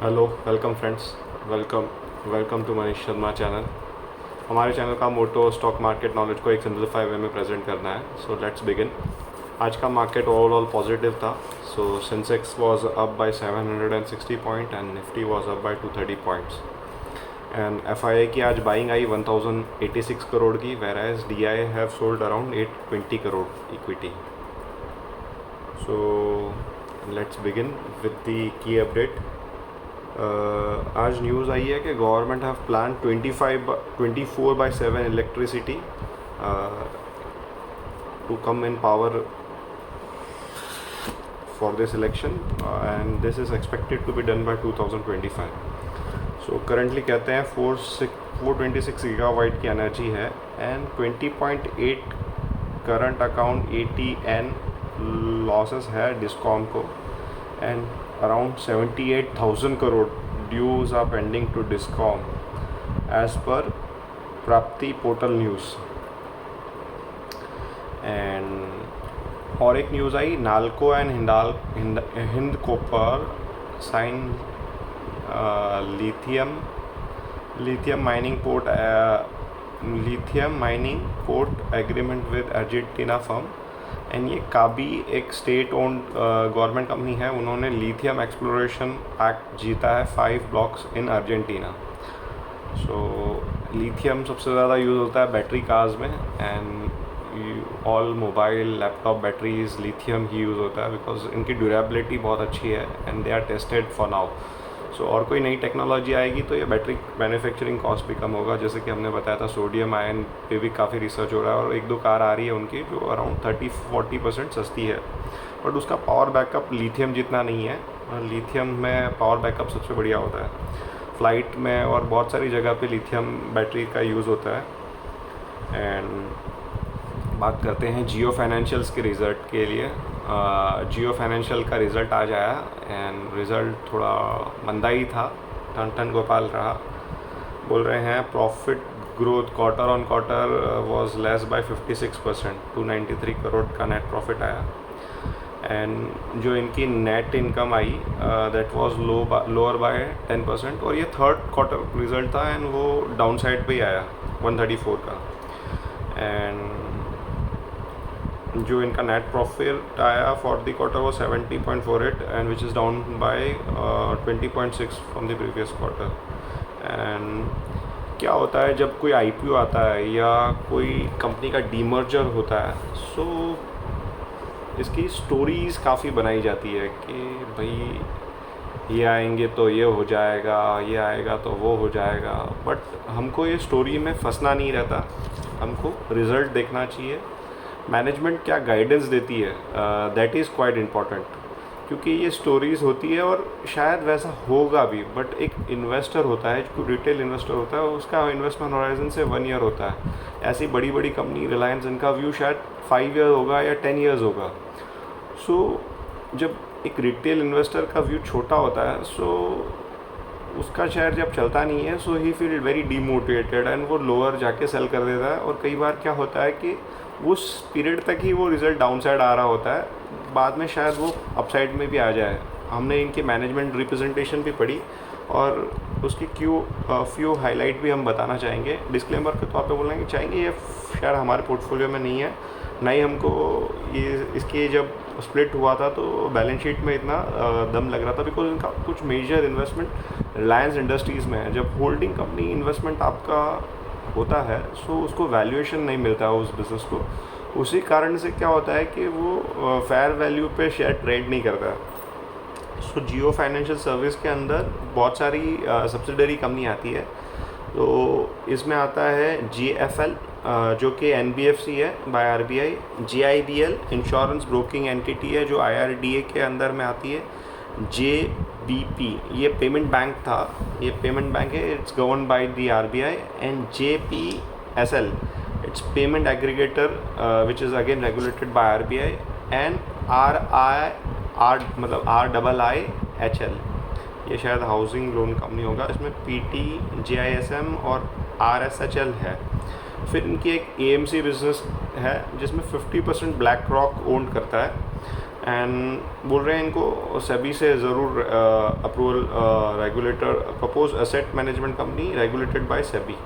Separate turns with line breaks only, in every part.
Hello welcome friends. Welcome welcome to Manish Sharma channel. हमारे channel का motto stock market knowledge को एक सिंपलीफाई वे में प्रेजेंट करना है। So let's begin. आज का मार्केट ओवरऑल पॉजिटिव था। So Sensex was up by 760 point and Nifty was up by 230 points. And FII की आज बाइंग आई 1086 करोड़ की, whereas DII have sold around 820 crore equity. So let's begin with the key update. आज news आई है कि government have plan 24/7 electricity to come in power for this election and this is expected to be done by 2025। So currently कहते हैं 426 gigawatt की energy है and 20.8 current account ATN losses है discom को and around 78,000 crore dues are pending to DISCOM as per Prapti portal news. And और एक news आई, Nalco and Hind copper sign lithium mining port agreement with Argentina firm. And ये काबी एक state owned government company है। उन्होंने lithium exploration act जीता है 5 blocks in Argentina. So lithium सबसे ज़्यादा यूज़ होता है बैटरी कार्स में and all mobile laptop batteries lithium ही यूज़ होता है बिकॉज इनकी ड्यूरेबिलिटी बहुत अच्छी है and they are tested for now. So और कोई नई टेक्नोलॉजी आएगी तो ये बैटरी मैन्युफैक्चरिंग कॉस्ट भी कम होगा। जैसे कि हमने बताया था सोडियम आयन पे भी काफ़ी रिसर्च हो रहा है और एक दो कार आ रही है उनकी जो अराउंड 30-40% सस्ती है, बट उसका पावर बैकअप लिथियम जितना नहीं है। लिथियम में पावर बैकअप सबसे बढ़िया होता है, फ्लाइट में और बहुत सारी जगह पे लिथियम बैटरी का यूज़ होता है। एंड बात करते हैं जियो फाइनेंशियल्स के रिज़ल्ट के लिए। जियो फाइनेंशियल का रिज़ल्ट आज आया एंड रिज़ल्ट थोड़ा मंदा ही था, टन गोपाल रहा। बोल रहे हैं profit growth quarter on quarter was less by 56%, 293 crore का नेट प्रॉफिट आया। एंड जो इनकी नेट इनकम आई दैट वाज लोअर बाय 10%, और ये थर्ड क्वार्टर रिज़ल्ट था एंड वो डाउन साइड पे ही आया 134 का। एंड जो इनका नेट प्रॉफिट आया फॉर द क्वार्टर वो 70.48 and which is down by 20.6 from the previous quarter. And क्या होता है जब कोई IPO आता है या कोई कंपनी का डीमर्जर होता है, सो इसकी स्टोरीज़ काफ़ी बनाई जाती है कि भाई ये आएंगे तो ये हो जाएगा, ये आएगा तो वो हो जाएगा, बट हमको ये स्टोरी में फंसना नहीं रहता, हमको रिज़ल्ट देखना चाहिए। मैनेजमेंट क्या गाइडेंस देती है दैट इज़ क्वाइट इम्पॉर्टेंट, क्योंकि ये स्टोरीज़ होती है और शायद वैसा होगा भी, बट एक इन्वेस्टर होता है जो रिटेल इन्वेस्टर होता है उसका इन्वेस्टमेंट होराइजन से 1 ईयर होता है। ऐसी बड़ी बड़ी कंपनी रिलायंस, इनका व्यू शायद 5 ईयर होगा या 10 ईयर्स होगा। सो जब एक रिटेल इन्वेस्टर का व्यू छोटा होता है, सो उसका शेयर जब चलता नहीं है, सो ही फील वेरी डीमोटिवेटेड एंड वो लोअर जाके सेल कर देता है। और कई बार क्या होता है कि उस पीरियड तक ही वो रिज़ल्ट डाउन साइड आ रहा होता है, बाद में शायद वो अपसाइड में भी आ जाए। हमने इनकी मैनेजमेंट रिप्रेजेंटेशन भी पढ़ी और उसकी फ्यू हाईलाइट भी हम बताना चाहेंगे। डिस्क्लेमर के तौर पे बोलेंगे चाहेंगे ये शेयर हमारे पोर्टफोलियो में नहीं है, ना ही हमको ये इसके जब स्प्लिट हुआ था तो बैलेंस शीट में इतना दम लग रहा था, बिकॉज इनका कुछ मेजर इन्वेस्टमेंट रिलायंस इंडस्ट्रीज़ में है। जब होल्डिंग कंपनी इन्वेस्टमेंट आपका होता है, सो उसको वैल्यूएशन नहीं मिलता है उस बिज़नेस को। उसी कारण से क्या होता है कि वो फेयर वैल्यू पे शेयर ट्रेड नहीं करता है। सो जियो फाइनेंशियल सर्विस के अंदर बहुत सारी सब्सिडरी कंपनी आती है। तो इसमें आता है GFL जो कि NBFC है by RBI, GIBL insurance broking entity है जो IRDA के अंदर में आती है, JBP ये पेमेंट बैंक था, ये पेमेंट बैंक है, it's govern by the RBI, and JPSL it's payment aggregator which is again regulated by RBI, and RIIHL ये शायद हाउसिंग लोन कंपनी होगा। इसमें PT, JISM और RSHL है। फिर इनकी एक AMC बिजनेस है जिसमें 50% ब्लैक रॉक ओन करता है एंड बोल रहे हैं इनको सेबी से ज़रूर approval, regulator propose asset management company regulated by SEBI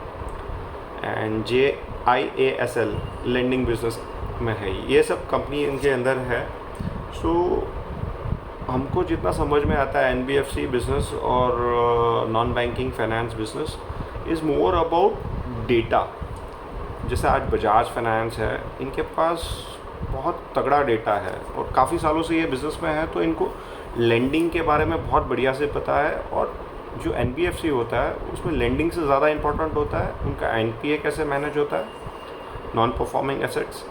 and JIASL lending business में है, ये सब कंपनी इनके अंदर है। सो हमको जितना समझ में आता है NBFC बिजनेस और non banking finance business is more about data. जैसे आज बजाज फाइनेंस है, इनके पास बहुत तगड़ा डेटा है और काफ़ी सालों से ये बिज़नेस में है, तो इनको लेंडिंग के बारे में बहुत बढ़िया से पता है। और जो NBFC होता है उसमें लेंडिंग से ज़्यादा इम्पोर्टेंट होता है उनका NPA कैसे मैनेज होता है, नॉन परफॉर्मिंग एसेट्स,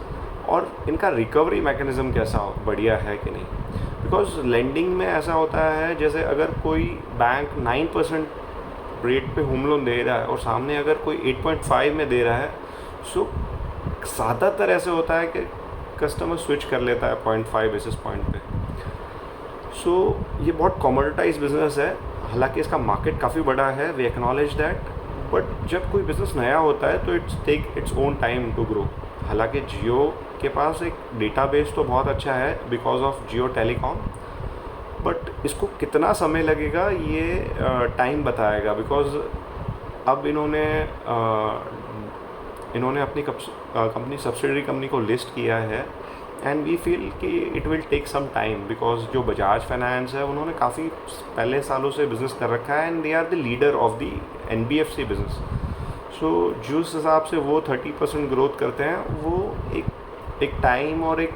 और इनका रिकवरी मैकेनिज़्म कैसा बढ़िया है कि नहीं। बिकॉज लेंडिंग में ऐसा होता है, जैसे अगर कोई बैंक 9% रेट पे होम लोन दे रहा है और सामने अगर कोई 8.5 में दे रहा है, सो ज़्यादातर ऐसे होता है कि कस्टमर स्विच कर लेता है 0.5 बेसिस पॉइंट पे। सो ये बहुत कॉमोडिटाइज बिजनेस है, हालांकि इसका मार्केट काफ़ी बड़ा है, वी एक्नॉलेज दैट, बट जब कोई बिज़नेस नया होता है तो it's take it's own time to grow. हालांकि जियो के पास एक डेटाबेस तो बहुत अच्छा है because of Jio telecom, but इसको कितना समय लगेगा ये टाइम बताएगा। बिकॉज अब इन्होंने अपनी कंपनी सब्सिडरी कंपनी को लिस्ट किया है एंड वी फील कि it will take some time, because जो बजाज फाइनेंस है उन्होंने काफ़ी पहले सालों से बिज़नेस कर रखा है and they are the leader of the NBFC business. So जिस हिसाब से वो 30% ग्रोथ करते हैं, वो एक टाइम और एक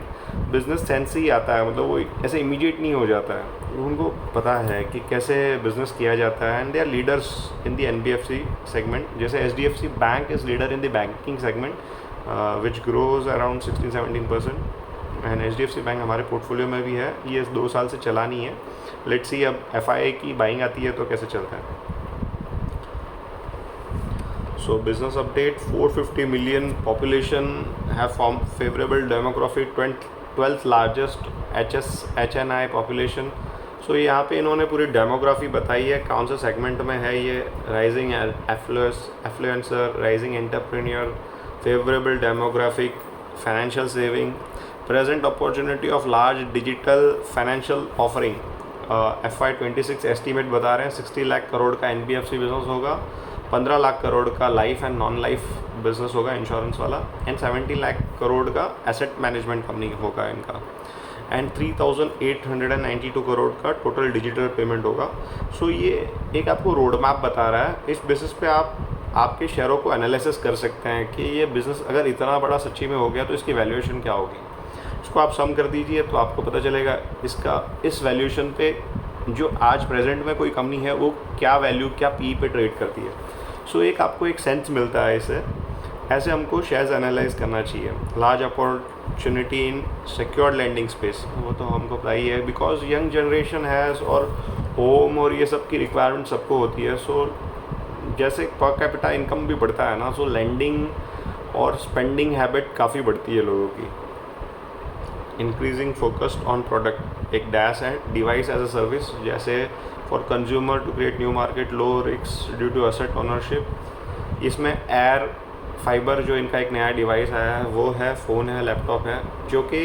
बिज़नेस सेंस ही आता है, मतलब वो ऐसे इमीडिएट नहीं हो जाता है। उनको पता है कि कैसे बिज़नेस किया जाता है and they are leaders in the NBFC segment. जैसे HDFC bank is leader in the banking segment which grows around 16-17%, and HDFC bank हमारे पोर्टफोलियो में भी है, ये 2 साल से चला नहीं है। लेट्स सी अब FIA की बाइंग आती है तो कैसे चलता है। So business update, 450 million population have formed favorable demography, 12th largest HNI population। So यहाँ पे इन्होंने पूरी डेमोग्राफी बताई है, कौन से सेगमेंट में है ये, rising affluence, rising entrepreneur, favourable demographic, financial saving, present opportunity of large digital financial offering. FY26 estimate बता रहे हैं 60 लाख करोड़ का NBFC बिजनेस होगा, 15 लाख करोड़ का life and non life business होगा इंश्योरेंस वाला, एंड 70 लाख करोड़ का एसेट मैनेजमेंट कंपनी होगा इनका, एंड 3,892 करोड़ का टोटल डिजिटल पेमेंट होगा। सो ये एक आपको रोड मैप बता रहा है, इस बेसिस पे आप आपके शेयरों को एनालिसिस कर सकते हैं कि ये बिज़नेस अगर इतना बड़ा सच्ची में हो गया तो इसकी वैल्यूएशन क्या होगी। इसको आप सम कर दीजिए तो आपको पता चलेगा इसका इस वैल्यूएशन पे जो आज प्रेजेंट में कोई कंपनी है वो क्या वैल्यू, क्या पी पे ट्रेड करती है। सो एक आपको एक सेंस मिलता है इससे, ऐसे हमको शेयर्स एनालाइज करना चाहिए। Large opportunity in secured lending space, वो तो हमको पता ही है, बिकॉज यंग जनरेशन हैज़ और होम और ये सब की रिक्वायरमेंट सबको होती है। सो जैसे पर कैपिटा इनकम भी बढ़ता है ना, सो लैंडिंग और स्पेंडिंग हैबिट काफ़ी बढ़ती है लोगों की। इंक्रीजिंग फोकस्ड ऑन प्रोडक्ट, एक डैश है डिवाइस एज अ सर्विस, जैसे for consumer to create new market, low risk due to asset ownership. इसमें एयर फाइबर जो इनका एक नया डिवाइस आया है वो है, फ़ोन है, लैपटॉप है, जो कि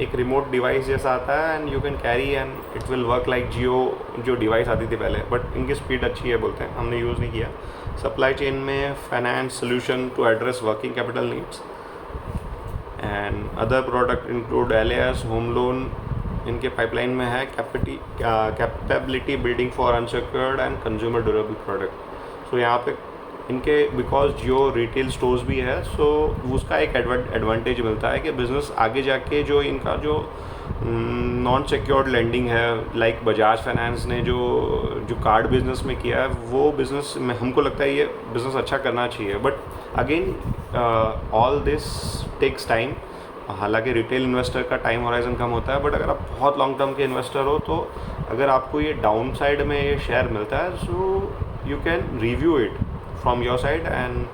एक रिमोट डिवाइस जैसा आता है and you can carry and it will work like Jio जो डिवाइस आती थी पहले, बट इनकी स्पीड अच्छी है बोलते हैं, हमने यूज़ नहीं किया। सप्लाई चेन में finance solution to address working capital needs, and other product include LAS, home loan इनके पाइपलाइन में है, capability building for unsecured and consumer durable product. So यहाँ पे इनके बिकॉज जियो रिटेल स्टोर्स भी है, सो उसका एक एडवांटेज मिलता है कि बिज़नेस आगे जाके जो इनका जो नॉन सिक्योर्ड लेंडिंग है, लाइक बजाज फाइनेंस ने जो कार्ड बिजनेस में किया है, वो बिज़नेस में हमको लगता है ये बिज़नेस अच्छा करना चाहिए। But again all this takes time. हालांकि रिटेल इन्वेस्टर का टाइम होराइजन कम होता है, बट अगर आप बहुत लॉन्ग टर्म के इन्वेस्टर हो तो अगर आपको ये डाउन साइड में ये शेयर मिलता है, so you can review it from your side and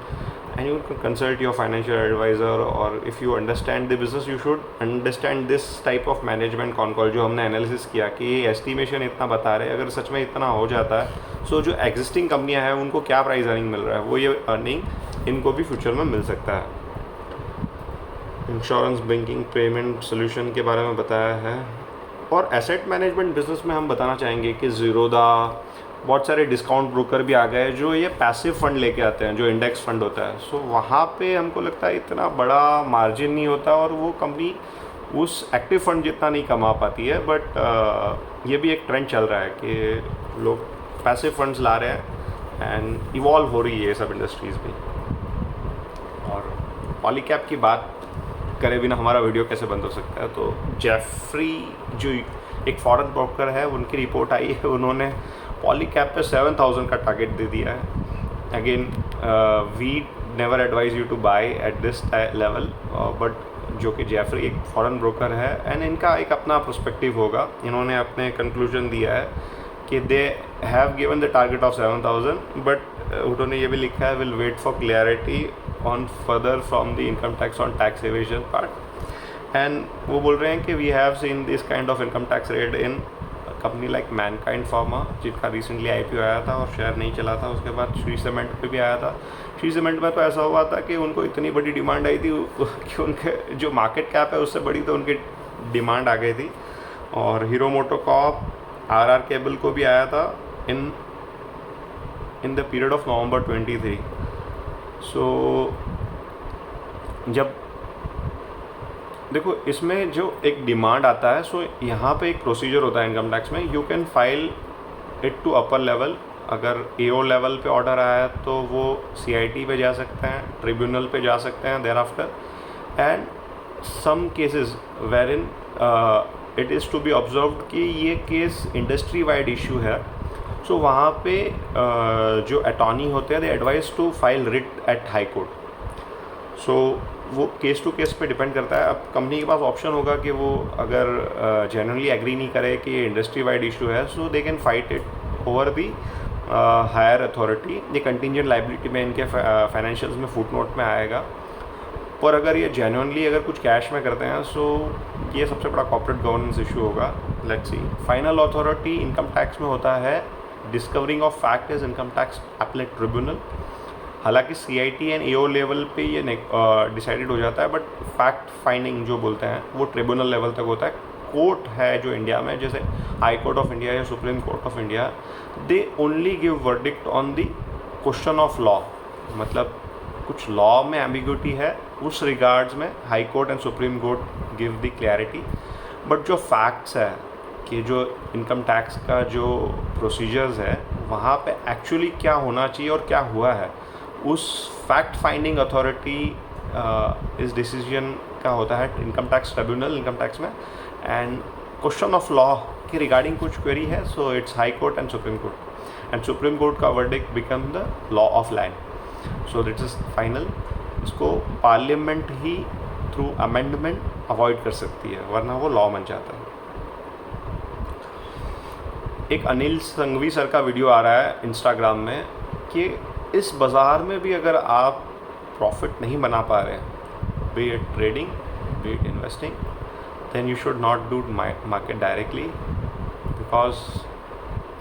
you can consult your financial advisor, or if you understand the business you should understand this type of management con call जो हमने analysis किया कि ये estimation इतना बता रहे हैं, अगर सच में इतना हो जाता है सो जो एग्जिस्टिंग कंपनियां हैं उनको क्या प्राइस अर्निंग मिल रहा है, वो ये अर्निंग इनको भी फ्यूचर में मिल सकता है। इंश्योरेंस बैंकिंग पेमेंट सोल्यूशन के बारे में बताया है, और एसेट मैनेजमेंट बिजनेस में हम बताना चाहेंगे कि ज़ीरोदा, बहुत सारे डिस्काउंट ब्रोकर भी आ गए जो ये पैसिव फंड लेके आते हैं, जो इंडेक्स फंड होता है। सो वहाँ पे हमको लगता है इतना बड़ा मार्जिन नहीं होता और वो कंपनी उस एक्टिव फंड जितना नहीं कमा पाती है। बट ये भी एक ट्रेंड चल रहा है कि लोग पैसिव फंड्स ला रहे हैं एंड इवॉल्व हो रही है ये सब इंडस्ट्रीज़ भी। और पॉलीकैप की बात करे बिना हमारा वीडियो कैसे बंद हो सकता है, तो जेफरी जो एक फॉरेन ब्रोकर है, उनकी रिपोर्ट आई है, उन्होंने पॉलीकैप पे 7000 का टारगेट दे दिया है। Again we never advise you to buy at this level, but जो कि जेफरी एक फॉरेन ब्रोकर है एंड इनका एक अपना पर्सपेक्टिव होगा। इन्होंने अपने कंक्लूजन दिया है कि they have given the target of 7000, but उन्होंने ये भी लिखा है will wait for clarity on further from the income tax on tax evasion part. And वो बोल रहे हैं कि we have seen this kind of income tax rate in company like Mankind pharma, जिनका रिसेंटली IPO आया था और शेयर नहीं चला था। उसके बाद श्री सीमेंट पे भी आया था। श्री सीमेंट में तो ऐसा हुआ था कि उनको इतनी बड़ी डिमांड आई थी कि उनके जो मार्केट कैप है उससे बड़ी तो उनकी डिमांड आ गई थी। और हीरो मोटोकॉर्प, RR केबल को भी आया था in the period of November 23। सो जब देखो इसमें जो एक डिमांड आता है, सो यहाँ पे एक प्रोसीजर होता है इनकम टैक्स में, you can file it to upper level. अगर AO लेवल पे ऑर्डर आया है तो वो CIT पे जा सकते हैं, ट्रिब्यूनल पे जा सकते हैं thereafter. And some cases wherein it is to be observed कि ये केस इंडस्ट्री वाइड इशू है। सो वहाँ पे जो अटॉर्नी होते हैं they advise to file writ at High Court. So वो केस टू केस पे डिपेंड करता है। अब कंपनी के पास ऑप्शन होगा कि वो अगर जेन्युइनली एग्री नहीं करे कि ये इंडस्ट्री वाइड इशू है, so they can fight it over the higher authority. ये कंटिंजेंट लाइबिलिटी में इनके फाइनेंशियल्स में फुटनोट में आएगा। पर अगर ये जेन्युइनली अगर कुछ कैश में करते हैं, सो ये सबसे बड़ा कॉर्पोरेट गवर्नेंस इशू होगा। Let's see. Final authority income tax में होता है discovering of fact is income tax appellate tribunal. हालांकि CIT एंड AO लेवल पे ये डिसाइडेड हो जाता है, बट फैक्ट फाइंडिंग जो बोलते हैं वो ट्रिब्यूनल लेवल तक होता है। कोर्ट है जो इंडिया में, जैसे हाई कोर्ट ऑफ इंडिया या supreme court of India, they only give verdict on the question of law. मतलब कुछ लॉ में एम्बिग्यूटी है, उस रिगार्ड्स में high Court and Supreme court give the clarity. But जो फैक्ट्स है कि जो इनकम टैक्स का जो प्रोसीजर्स है वहाँ पे एक्चुअली क्या होना चाहिए और क्या हुआ है, उस फैक्ट फाइंडिंग अथॉरिटी इस डिसीजन का होता है income tax tribunal income tax में। एंड क्वेश्चन ऑफ लॉ के रिगार्डिंग कुछ क्वेरी है, so it's High Court and Supreme Court. And Supreme Court का verdict become the law of land. So that is final. इसको parliament ही through amendment avoid कर सकती है, वरना वो लॉ बन जाता है। एक अनिल संघवी सर का वीडियो आ रहा है इंस्टाग्राम में कि इस बाज़ार में भी अगर आप प्रॉफिट नहीं बना पा रहे हैं, be it trading, be it investing, then you should not do market directly. Because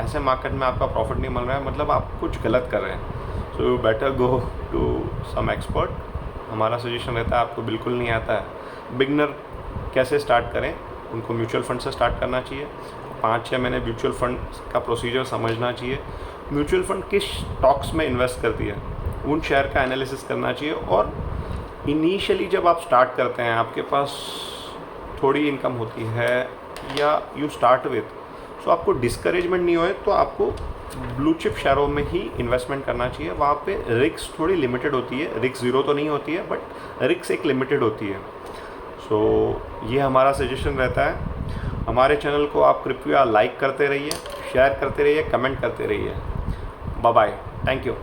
ऐसे मार्केट में आपका प्रॉफिट नहीं मिल रहा है, मतलब आप कुछ गलत कर रहे हैं। So you better go to some expert. हमारा सजेशन रहता है, आपको बिल्कुल नहीं आता है, बिगनर कैसे स्टार्ट करें, उनको म्यूचुअल फंड से स्टार्ट करना चाहिए। 5-6 महीने म्यूचुअल फंड का प्रोसीजर समझना चाहिए। म्यूचुअल फंड किस स्टॉक्स में इन्वेस्ट करती है, उन शेयर का एनालिसिस करना चाहिए। और इनिशियली जब आप स्टार्ट करते हैं, आपके पास थोड़ी इनकम होती है या यू स्टार्ट विथ, सो आपको डिस्करेजमेंट नहीं होए तो आपको ब्लू चिप शेयरों में ही इन्वेस्टमेंट करना चाहिए। वहाँ पे रिस्क थोड़ी लिमिटेड होती है, रिस्क ज़ीरो तो नहीं होती है, बट रिस्क एक लिमिटेड होती है। सो ये हमारा सजेशन रहता है। हमारे चैनल को आप कृपया लाइक करते रहिए, शेयर करते रहिए, कमेंट करते रहिए। Bye bye, thank you.